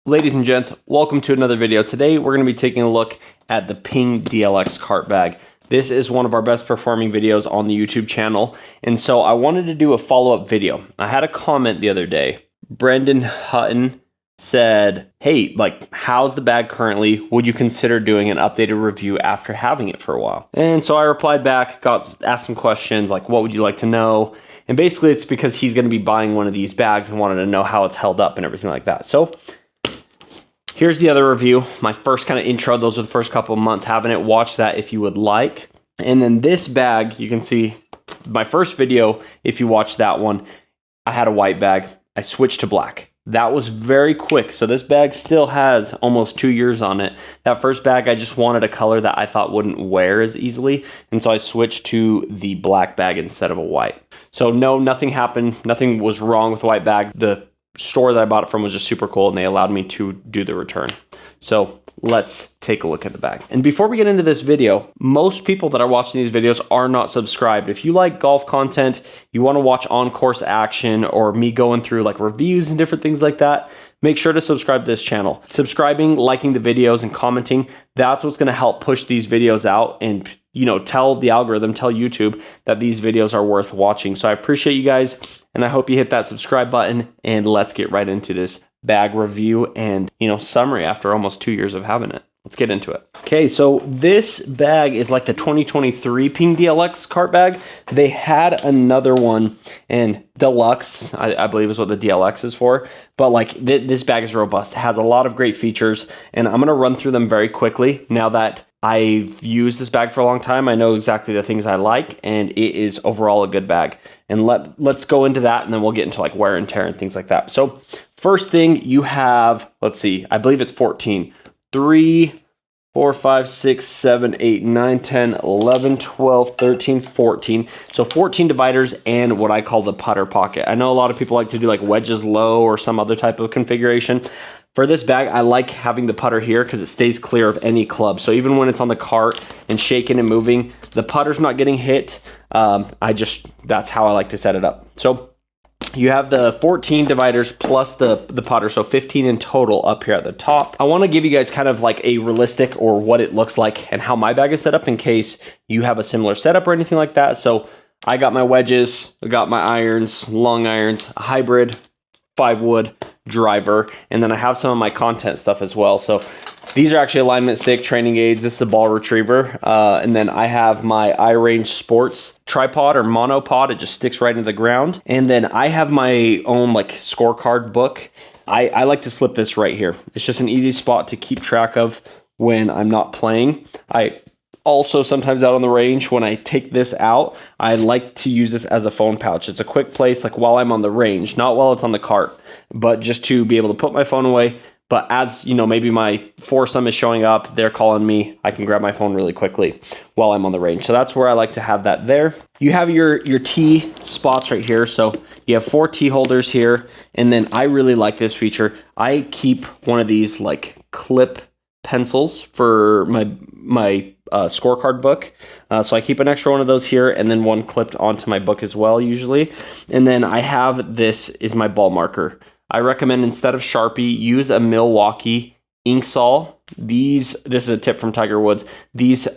Ladies and gents, welcome to another video. Today we're going to be taking a look at the Ping DLX cart bag. This is one of our best performing videos on the YouTube channel, and so I wanted to do a follow-up video. I had a comment the other day. Brendan Hutton said, hey, how's the bag currently? Would you consider doing an updated review after having it for a while? And so I replied back, asked some questions like, what would you like to know? And basically it's because he's going to be buying one of these bags and wanted to know how it's held up and everything like that. So here's the other review, my first kind of intro. Those are the first couple of months having it. Watch that if you would like. And then this bag, you can see my first video, if you watch that one, I had a white bag. I switched to black. That was very quick. So this bag still has almost 2 years on it. That first bag, I just wanted a color that I thought wouldn't wear as easily. And so I switched to the black bag instead of a white. So no, nothing happened. Nothing was wrong with the white bag. The store that I bought it from was just super cool and they allowed me to do the return. So let's take a look at the bag. And before we get into this video, most people that are watching these videos are not subscribed. If you like golf content, you want to watch on-course action or me going through like reviews and different things like that, make sure to subscribe to this channel. Subscribing, liking the videos, and commenting, that's what's going to help push these videos out and tell the algorithm, tell YouTube that these videos are worth watching. So I appreciate you guys, and I hope you hit that subscribe button, and let's get right into this bag review and, summary after almost 2 years of having it. Let's get into it. Okay, so this bag is like the 2023 Ping DLX cart bag. They had another one, and Deluxe, I believe is what the DLX is for, but this bag is robust. It has a lot of great features, and I'm gonna run through them very quickly. Now that I've used this bag for a long time, I know exactly the things I like, and it is overall a good bag. And let's go into that, and then we'll get into like wear and tear and things like that. So first thing you have, let's see, I believe it's 14. 3, 4, 5, 6, 7, 8, 9, 10, 11, 12, 13, 14. So 14 dividers and what I call the putter pocket. I know a lot of people like to do like wedges low or some other type of configuration. For this bag, I like having the putter here because it stays clear of any club. So even when it's on the cart and shaking and moving, the putter's not getting hit. That's how I like to set it up. So you have the 14 dividers plus the putter, so 15 in total up here at the top. I want to give you guys kind of like a realistic or what it looks like and how my bag is set up in case you have a similar setup or anything like that. So I got my wedges, I got my irons, long irons, a hybrid, 5-wood driver, and then I have some of my content stuff as well. So these are actually alignment stick training aids. This is a ball retriever. And then I have my iRange Sports tripod or monopod. It just sticks right into the ground. And then I have my own like scorecard book. I like to slip this right here. It's just an easy spot to keep track of when I'm not playing. I also sometimes out on the range, when I take this out, I like to use this as a phone pouch. It's a quick place like while I'm on the range, not while it's on the cart, but just to be able to put my phone away. But as maybe my foursome is showing up, they're calling me, I can grab my phone really quickly while I'm on the range. So that's where I like to have that there. You have your tee spots right here. So you have 4 tee holders here. And then I really like this feature. I keep one of these like clip pencils for my scorecard book. So I keep an extra one of those here and then one clipped onto my book as well usually. And then I have, this is my ball marker. I recommend instead of Sharpie, use a Milwaukee Inksol. This is a tip from Tiger Woods. These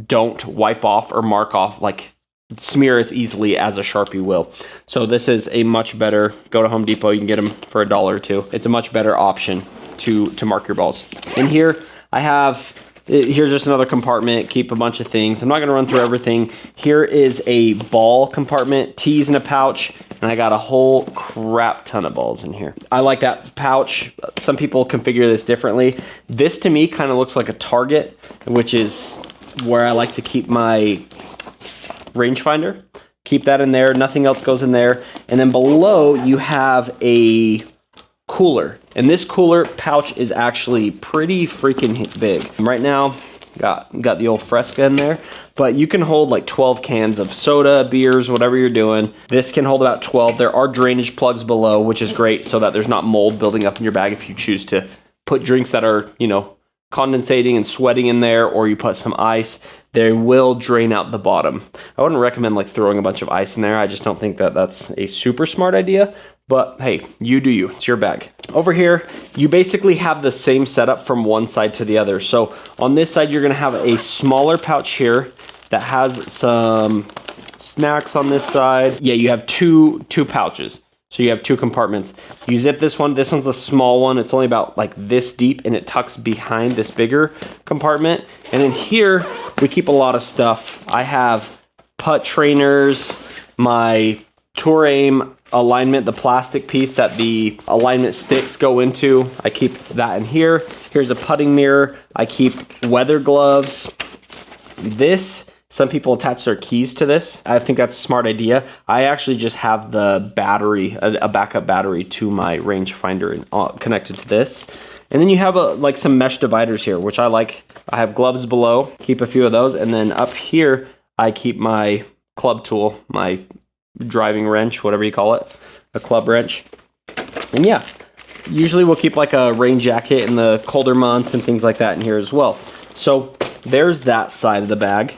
don't wipe off or mark off, like smear as easily as a Sharpie will. So this is a much better, go to Home Depot, you can get them for $1 or $2. It's a much better option to mark your balls. In here, I have, here's just another compartment, keep a bunch of things. I'm not gonna run through everything. Here is a ball compartment, tees in a pouch, and I got a whole crap ton of balls in here. I like that pouch. Some people configure this differently. This to me kind of looks like a target, which is where I like to keep my rangefinder. Keep that in there, nothing else goes in there. And then below you have a cooler. And this cooler pouch is actually pretty freaking big. Right now, got the old Fresca in there, but you can hold like 12 cans of soda, beers, whatever you're doing. This can hold about 12. There are drainage plugs below, which is great so that there's not mold building up in your bag if you choose to put drinks that are, condensating and sweating in there, or you put some ice, they will drain out the bottom. I wouldn't recommend like throwing a bunch of ice in there. I just don't think that that's a super smart idea, But hey, you do you, it's your bag. Over here, you basically have the same setup from one side to the other. So on this side, you're gonna have a smaller pouch here that has some snacks on this side. Yeah, you have two pouches. So you have 2 compartments. You zip this one's a small one. It's only about like this deep and it tucks behind this bigger compartment. And in here, we keep a lot of stuff. I have putt trainers, my Tour Aim alignment, the plastic piece that the alignment sticks go into. I keep that in here. Here's a putting mirror. I keep weather gloves. Some people attach their keys to this. I think that's a smart idea. I actually just have the battery, a backup battery to my rangefinder connected to this. And then you have like some mesh dividers here, which I like. I have gloves below, keep a few of those. And then up here, I keep my club tool, my driving wrench, whatever you call it, a club wrench. And yeah, usually we'll keep like a rain jacket in the colder months and things like that in here as well. So there's that side of the bag.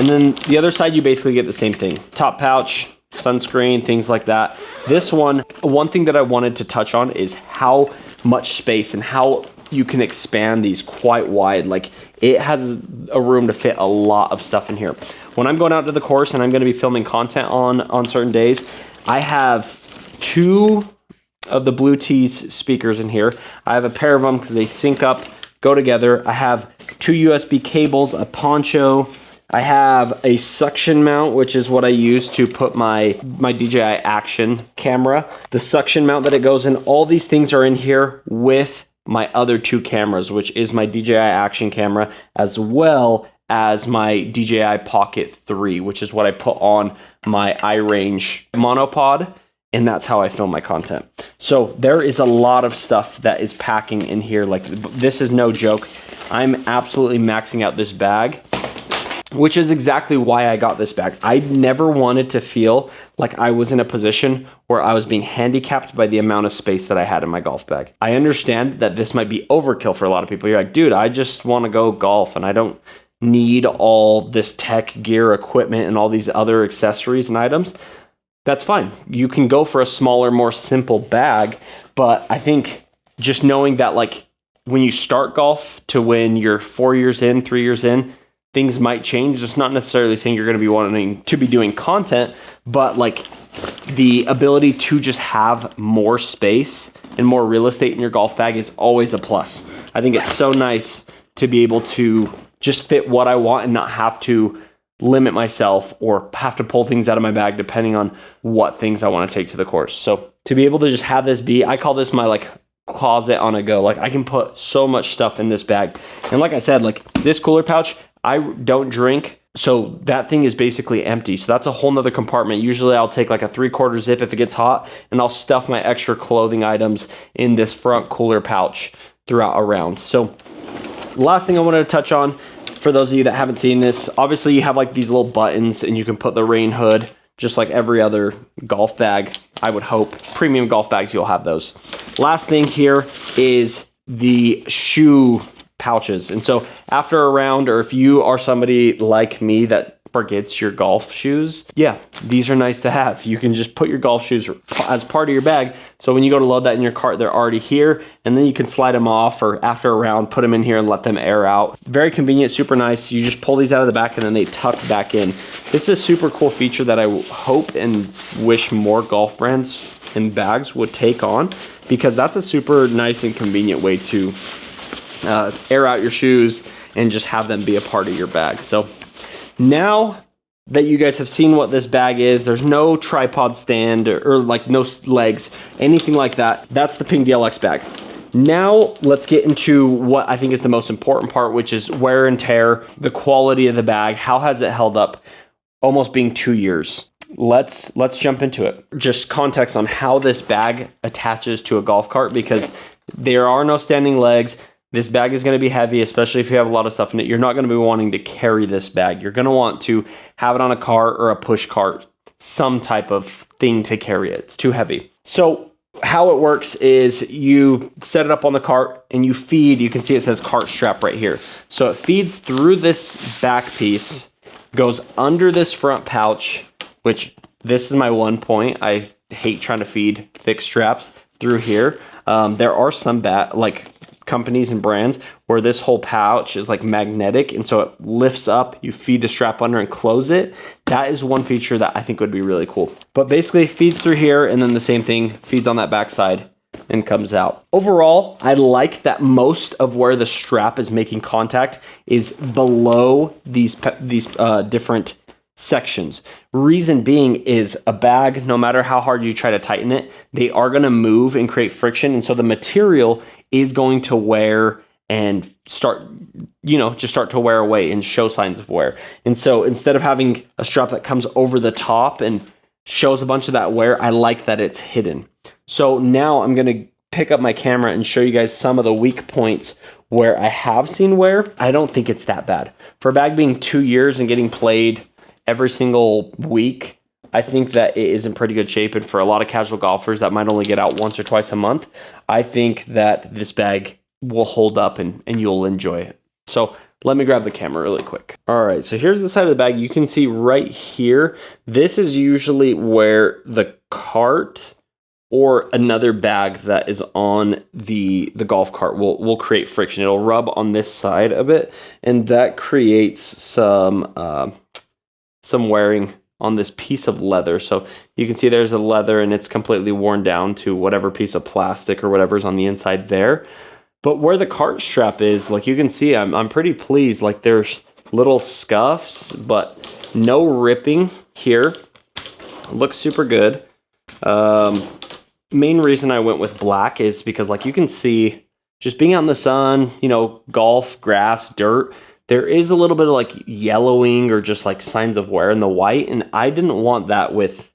And then the other side, you basically get the same thing. Top pouch, sunscreen, things like that. This one thing that I wanted to touch on is how much space and how you can expand these quite wide. Like it has a room to fit a lot of stuff in here. When I'm going out to the course and I'm gonna be filming content on certain days, I have 2 of the Bluetooth speakers in here. I have a pair of them because they sync up, go together. I have 2 USB cables, a poncho. I have a suction mount, which is what I use to put my DJI Action camera. The suction mount that it goes in, all these things are in here with my other 2 cameras, which is my DJI Action camera, as well as my DJI Pocket 3, which is what I put on my iRange monopod, and that's how I film my content. So there is a lot of stuff that is packing in here. Like this is no joke. I'm absolutely maxing out this bag, which is exactly why I got this bag. I never wanted to feel like I was in a position where I was being handicapped by the amount of space that I had in my golf bag. I understand that this might be overkill for a lot of people. You're like, dude, I just want to go golf and I don't need all this tech gear, equipment, and all these other accessories and items. That's fine. You can go for a smaller, more simple bag, but I think just knowing that like when you start golf to when you're 4 years in, 3 years in, things might change. It's not necessarily saying you're going to be wanting to be doing content, but like the ability to just have more space and more real estate in your golf bag is always a plus. I think it's so nice to be able to just fit what I want and not have to limit myself or have to pull things out of my bag depending on what things I want to take to the course. So to be able to just have this be, I call this my like closet on a go. Like I can put so much stuff in this bag. And like I said, like this cooler pouch, I don't drink, so that thing is basically empty. So that's a whole nother compartment. Usually I'll take like a 3/4 zip if it gets hot, and I'll stuff my extra clothing items in this front cooler pouch throughout around. So last thing I wanted to touch on, for those of you that haven't seen this, obviously you have like these little buttons and you can put the rain hood, just like every other golf bag, I would hope. Premium golf bags, you'll have those. Last thing here is the shoe pouches. And so after a round, or if you are somebody like me that forgets your golf shoes, yeah, these are nice to have. You can just put your golf shoes as part of your bag. So when you go to load that in your cart, they're already here, and then you can slide them off, or after a round, put them in here and let them air out. Very convenient, super nice. You just pull these out of the back and then they tuck back in. This is a super cool feature that I hope and wish more golf brands and bags would take on, because that's a super nice and convenient way to air out your shoes and just have them be a part of your bag. So now that you guys have seen what this bag is, there's no tripod stand or like no legs, anything like that. That's the Ping DLX bag. Now let's get into what I think is the most important part, which is wear and tear, the quality of the bag. How has it held up almost being 2 years? Let's jump into it. Just context on how this bag attaches to a golf cart, because there are no standing legs. This bag is going to be heavy, especially if you have a lot of stuff in it. You're not going to be wanting to carry this bag. You're going to want to have it on a cart or a push cart, some type of thing to carry it. It's too heavy. So how it works is you set it up on the cart and you feed. You can see it says cart strap right here. So it feeds through this back piece, goes under this front pouch, which this is my one point. I hate trying to feed thick straps through here. There are some companies and brands where this whole pouch is like magnetic, and so it lifts up, you feed the strap under and close it. That is one feature that I think would be really cool. But basically feeds through here, and then the same thing feeds on that backside and comes out. Overall, I like that most of where the strap is making contact is below these different sections. Reason being is a bag, no matter how hard you try to tighten it, they are going to move and create friction, and so the material is going to wear and start to wear away and show signs of wear. And so instead of having a strap that comes over the top and shows a bunch of that wear, I like that it's hidden. So now I'm going to pick up my camera and show you guys some of the weak points where I have seen wear. I don't think it's that bad. For a bag being 2 years and getting played every single week, I think that it is in pretty good shape. And for a lot of casual golfers that might only get out once or twice a month, I think that this bag will hold up and you'll enjoy it. So let me grab the camera really quick. All right, so here's the side of the bag. You can see right here, this is usually where the cart or another bag that is on the golf cart will create friction. It'll rub on this side of it, and that creates some wearing on this piece of leather. So you can see there's a leather and it's completely worn down to whatever piece of plastic or whatever's on the inside there. But where the cart strap is, like you can see, I'm pretty pleased. Like there's little scuffs, but no ripping here. Looks super good. Main reason I went with black is because, like you can see, just being out in the sun, golf, grass, dirt, there is a little bit of like yellowing or just like signs of wear in the white, and I didn't want that with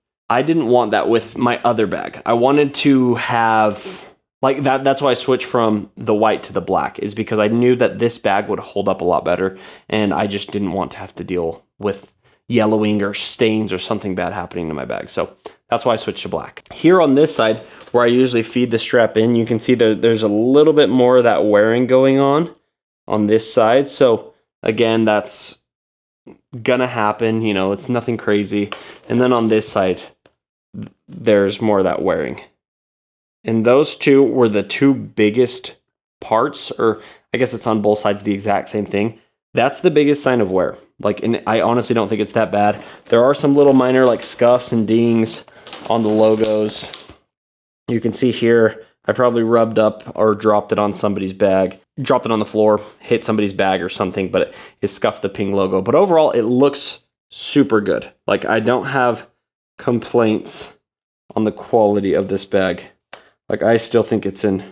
my other bag. I wanted to have like that. That's why I switched from the white to the black, is because I knew that this bag would hold up a lot better, and I just didn't want to have to deal with yellowing or stains or something bad happening to my bag. So that's why I switched to black. Here on this side, where I usually feed the strap in, you can see there's a little bit more of that wearing going on this side. So again, that's gonna happen, it's nothing crazy. And then on this side, there's more of that wearing. And those two were the two biggest parts, or I guess it's on both sides the exact same thing. That's the biggest sign of wear. And I honestly don't think it's that bad. There are some little minor like scuffs and dings on the logos. You can see here, I probably rubbed up or dropped it on somebody's bag, dropped it on the floor, hit somebody's bag or something, but it scuffed the Ping logo. But overall, it looks super good. Like I don't have complaints on the quality of this bag. Like I still think it's in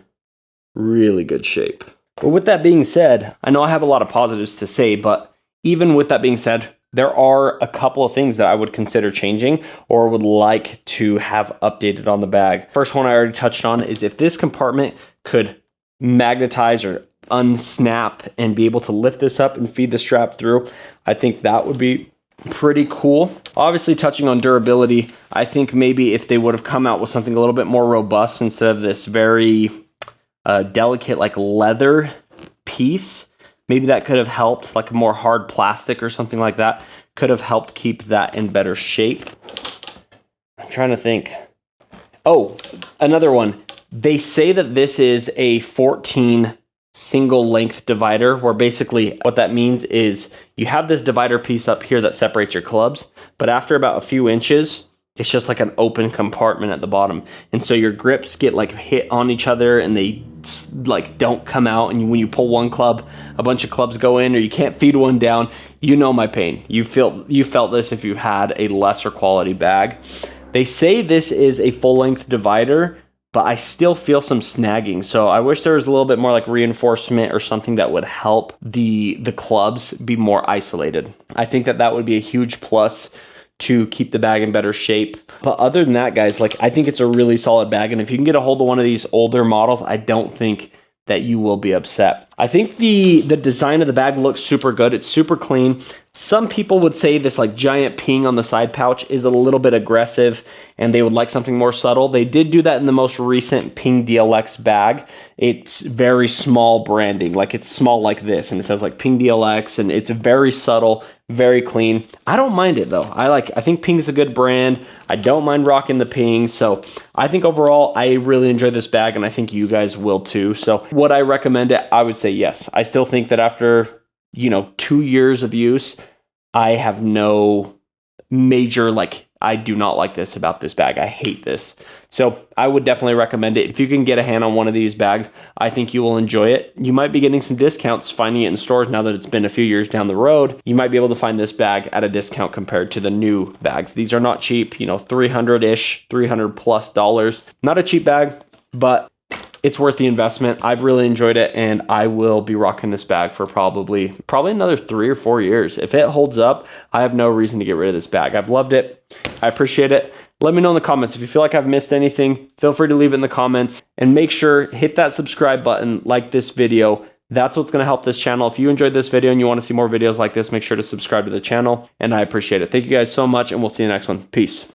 really good shape. But with that being said, I know I have a lot of positives to say, but even with that being said, there are a couple of things that I would consider changing or would like to have updated on the bag. First one I already touched on is if this compartment could magnetize or unsnap and be able to lift this up and feed the strap through, I think that would be pretty cool. Obviously, touching on durability, I think maybe if they would have come out with something a little bit more robust instead of this very delicate like leather piece, maybe that could have helped, like a more hard plastic or something like that, could have helped keep that in better shape. I'm trying to think. Oh, another one. They say that this is a 14 single length divider, where basically what that means is you have this divider piece up here that separates your clubs, but after about a few inches, it's just like an open compartment at the bottom. And so your grips get like hit on each other and they like don't come out. And when you pull one club, a bunch of clubs go in, or you can't feed one down. You know my pain. You felt this if you had a lesser quality bag. They say this is a full length divider, but I still feel some snagging. So I wish there was a little bit more like reinforcement or something that would help the clubs be more isolated. I think that would be a huge plus to keep the bag in better shape. But other than that, guys, like I think it's a really solid bag. And if you can get a hold of one of these older models, I don't think that you will be upset. I think the design of the bag looks super good. It's super clean. Some people would say this like giant Ping on the side pouch is a little bit aggressive and they would like something more subtle. They did do that in the most recent Ping DLX bag. It's very small branding, like it's small like this, and it says like Ping DLX, and it's very subtle, very clean. I don't mind it though. I think Ping's a good brand. I don't mind rocking the Ping. So I think overall, I really enjoy this bag, and I think you guys will too. So would I recommend it? I would say yes. I still think that after, 2 years of use, I have no major, I do not like this about this bag. I hate this. So I would definitely recommend it. If you can get a hand on one of these bags, I think you will enjoy it. You might be getting some discounts finding it in stores now that it's been a few years down the road. You might be able to find this bag at a discount compared to the new bags. These are not cheap, $300-ish, $300+ Not a cheap bag, but it's worth the investment. I've really enjoyed it, and I will be rocking this bag for probably another 3 or 4 years. If it holds up, I have no reason to get rid of this bag. I've loved it. I appreciate it. Let me know in the comments. If you feel like I've missed anything, feel free to leave it in the comments, and make sure hit that subscribe button, like this video. That's what's going to help this channel. If you enjoyed this video and you want to see more videos like this, make sure to subscribe to the channel, and I appreciate it. Thank you guys so much, and we'll see you next one. Peace.